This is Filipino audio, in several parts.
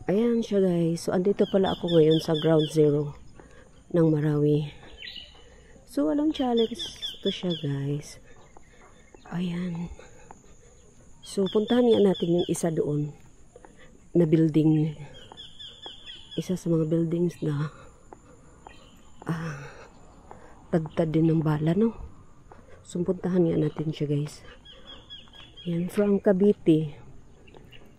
Ayan siya guys. So, andito pala ako ngayon sa ground zero ng Marawi. So, walang challenge to siya guys. Ayan. So, puntahan nga natin yung isa doon na building. Isa sa mga buildings na tagtad din ng bala, no? So, puntahan nga natin siya guys. Ayan, from Cavite.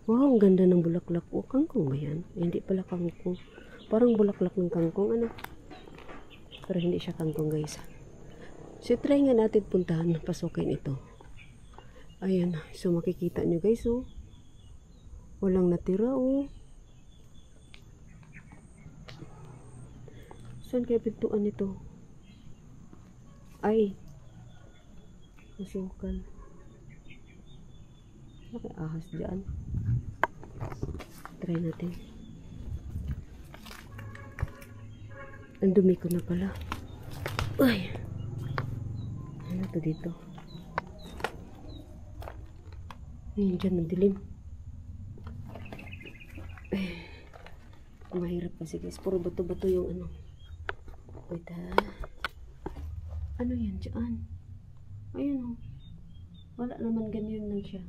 Wow, ang ganda ng bulaklak. O, kangkong ba yan? Hindi pala kangkong. Parang bulaklak ng kangkong, ano? Pero hindi siya kangkong, guys. So, try nga natin puntahan. Pasukin ito. Ayan. So, makikita nyo, guys, oh. Walang natira, oh. Saan kaya pintuan nito? Ay. Masukan. Bakit ahas dyan? Try natin. Ang dumi ko na pala. Ay! Ano to dito? Ayan dyan, madilim. Ay, mahirap kasi guys. Puro bato-bato yung ano. Wait ha. Ano yan dyan? Ayun oh. Wala naman, ganyan lang siya.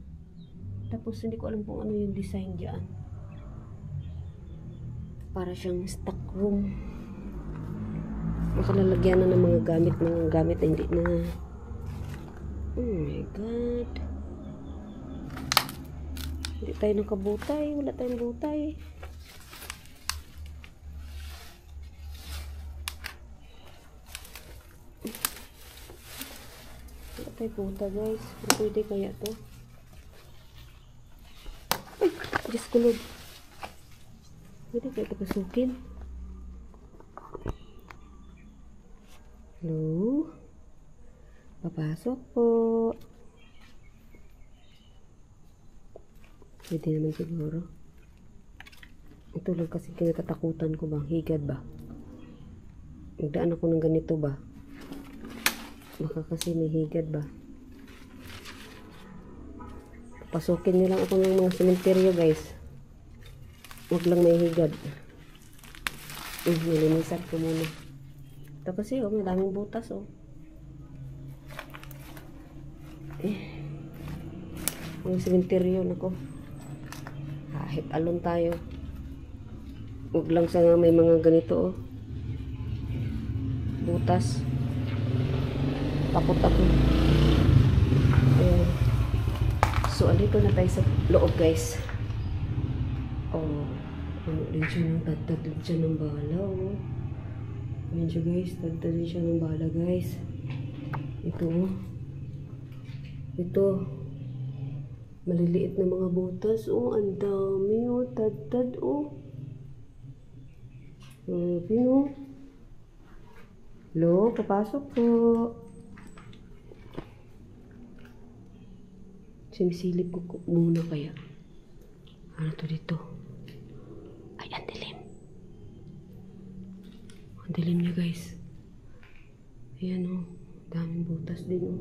Tapos hindi ko alam kung ano yung design dyan. Para siyang stock room. Makalalagyan na ng mga gamit na hindi na. Oh my god. Hindi tayo nakabutay. Wala tayong butay. Wala tayong buta guys. Pwede kaya to? Ay! Diyos ko Lord. Pwede kaya ito pasukin? Hello? Papasok po. Pwede naman siguro. Ito lang kasi kinatatakutan ko ba? Higad ba? Nagdaan ako ng ganito ba? Baka kasi may higad ba? Pasukin nyo lang ako ng mga sementeryo guys. Huwag lang may higad. Nilinisan ko muna. Ito kasi oh, may daming butas oh. Ang sementeryo nako. Kahit alon tayo. Huwag lang sa may mga ganito oh. Butas. Takot ako. Ayan. So, andito na tayo sa loob guys. Oh, ano din siya ng tagtad din siya ng bala oh. Ayan siya guys, tagtad din siya ng bala guys. Ito oh. Ito. Maliliit na mga butas oh, ang dami oh, tagtad oh. Pino. Hello, papasok po. Sinisilip ko muna kaya. Ano to dito? Ay, ang dilim. Ang dilim niya guys. Ayan o. Daming butas din o.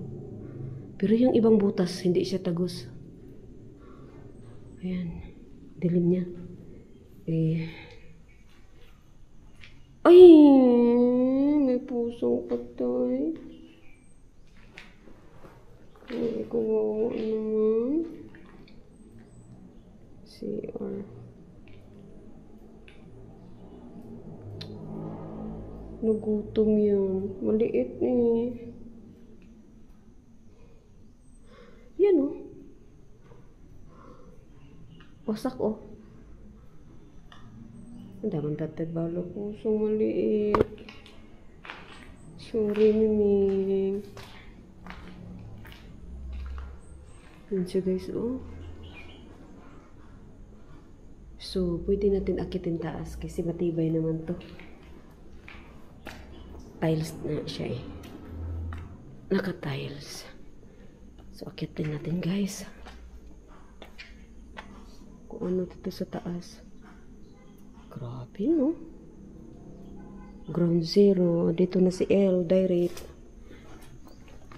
Pero yung ibang butas, hindi siya tagos. Ayan. Dilim niya. Ay! May pusong patay. Ay, kawawa naman. CR. Nagutom yan. Maliit eh. Yan oh. Wasak oh. Ang damang tatad balo ko. So maliit. Sorry Miming. Yan siya guys oh. So, pwede natin akitin taas kasi matibay naman to. Tiles na siya eh. Naka-tiles. So, akitin natin guys. Kung ano dito sa taas. Grabe no. Ground zero. Dito na si L. Direct.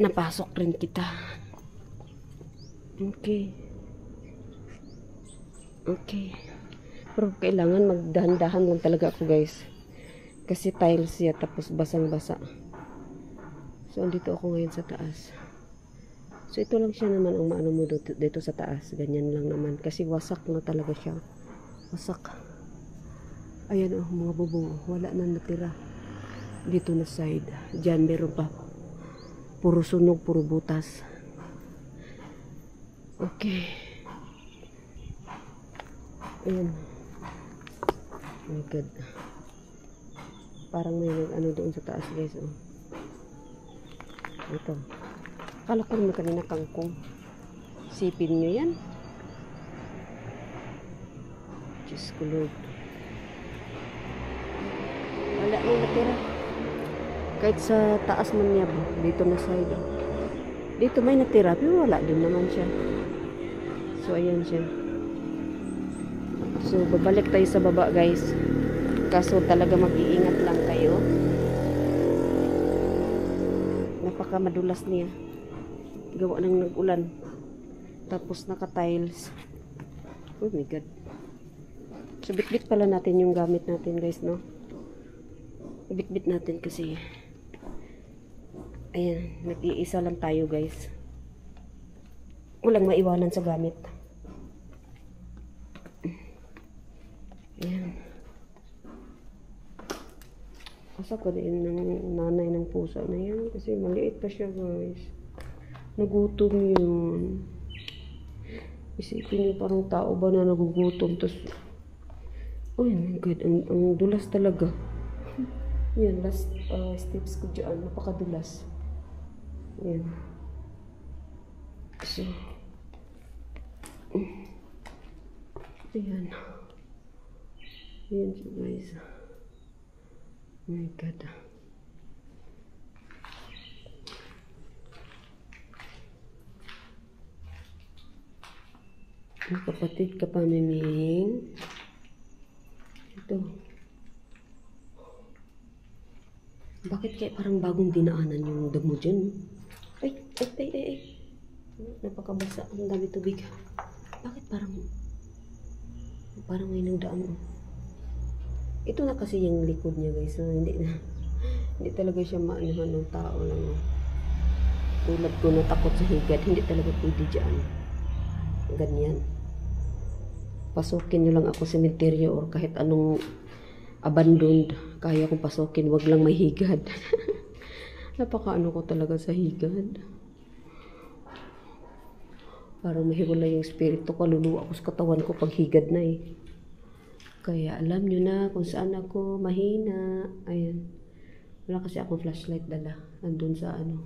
Napasok rin kita. Okay. Okay. Pero kailangan magdahan-dahan lang talaga ako guys. Kasi tiles siya tapos basang-basa. So andito ako ngayon sa taas. So ito lang siya naman ang maano mo dito sa taas. Ganyan lang naman. Kasi wasak na talaga siya. Wasak. Ayan oh, mga bubong. Wala na natira. Dito na side. Diyan meron pa. Puro sunog, puro butas. Okay. Ayan. Oh my God. Parang may ano doon sa taas guys oh. Ito. Akala ko naman kanina kangkong. Sipin nyo yan. Diyos ko Lord. Wala nang natira. Kahit sa taas man niya ba. Dito na side. Dito may natira. Pero wala din naman siya. So ayan siya. So babalik tayo sa baba guys. Kaso talaga mag-iingat lang kayo. Napaka madulas niya. Gawa ng nag-ulan. Tapos naka-tiles. Oh my God. So bit-bit pala natin yung gamit natin guys, no? Bit-bit natin kasi ayan, nag-iisa lang tayo guys. Walang maiwanan sa gamit. Ayan. Asa ko din ng nanay ng pusa na yan. Kasi maliit pa siya guys. Nagutom yun. Isipin niyo parang tao ba na nagugutom. Tapos, oh my God, ang dulas talaga. Yan, last steps ko dyan. Napakadulas. Yan. So, ayan. Ayan siya guys. Oh my God. Ang kapatid ka pa, Miming. Ito. Bakit kaya parang bagong dinaanan yung damo dyan? Ay. Napakabasa. Ang dami tubig. Bakit parang may nagdaan? Ito na kasi yung likod niya guys. So, hindi talaga siya maanuhan ng tao lang. Tulad ko natakot sa higad. Hindi talaga pwede dyan. Ganyan. Pasukin nyo lang ako sa cemetery or kahit anong abandoned. Kaya kong pasukin. Wag lang may higad. Napakaano ko talaga sa higad. Parang mahiwala yung spirito ko. Luluwa ako sa katawan ko pag higad na eh. Kaya alam nyo na kung saan ako mahina. Ayan. Wala kasi akong flashlight dala. Andun sa ano.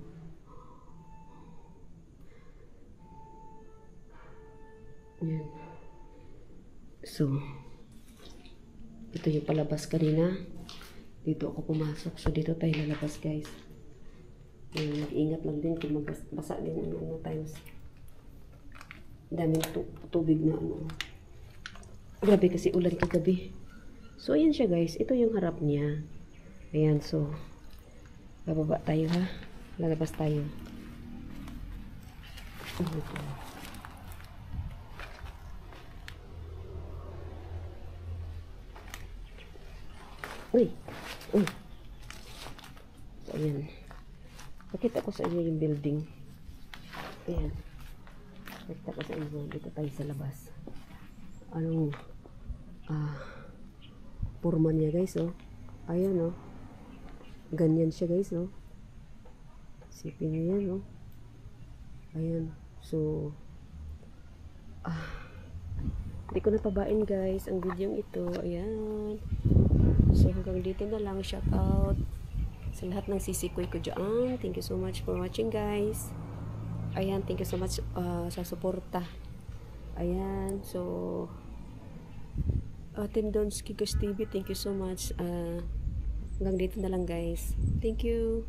Ayan. So, ito yung palabas kanina. Dito ako pumasok. So, dito tayo lalabas guys. Ayan, mag-ingat lang din kung magbasa din ano times. Daming tubig na ano. Grabe kasi ulan kagabi. So, ayan siya guys. Ito yung harap niya. Ayan, so. Bababa tayo ha. Lalabas tayo. Oh, ito. Uy. Uy. So, ayan. Pakita ko sa inyo yung building. Ayan. Pakita ko sa inyo. Dito tayo sa labas. Anong purman niya guys oh. Ayan oh. Ganyan siya guys oh. Sipin niyo yan oh. Ayan. So hindi ko napabain guys ang video ito. Ayan. So hanggang dito na lang. Shout out sa lahat ng sisikoy ko dyan. Thank you so much for watching guys. Ayan. Thank you so much sa suporta. Ayan. So Team Donski Guys TV, thank you so much. Hanggang dito na lang guys. Thank you.